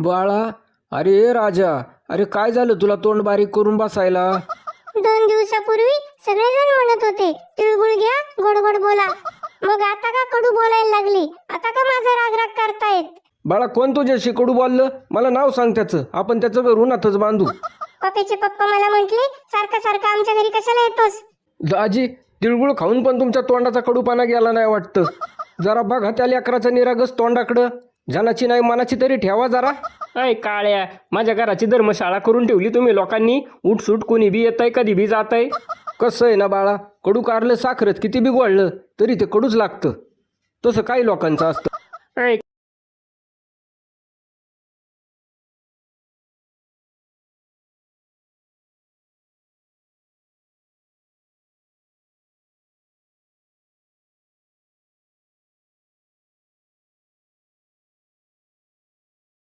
बाळा, अरे राजा, अरे काय झालं तुला तोंड बारीक करून बसायला? 2 दिवसापूर्वी सगळेजण म्हणत होते तिळगुळ घ्या, गोड गोड बोला. मग आता का कडू बोलायला लागली? आता का माझा राग करतायत? बाळा, कोण तुझ्याशी कडू बोललं? मला नाव सांग त्याचं, आपण त्याचं घर उन्हातच बांधू. पप्पीचे पप्पा मला म्हटले सारखं सारखं आमच्या घरी कशाला येतोस? दाजी, तिळगुळ खाऊन पण तुमच्या तोंडाचा कडूपणा गेला नाही वाटतं. जरा बघा त्या लेकराचा निरागस तोंडाकडं. जनाची नाही मनाची तरी ठेवा जरा. अय काळ्या, माझ्या घराची धर्मशाळा करून ठेवली तुम्ही लोकांनी. उठसूट कोणी बी येतंय, कधी बी जातंय. कसं आहे ना बाळा, कडू कारलं साखरत किती बी गोळलं तरी ते कडूच लागतं. तसं काही लोकांचं असतं.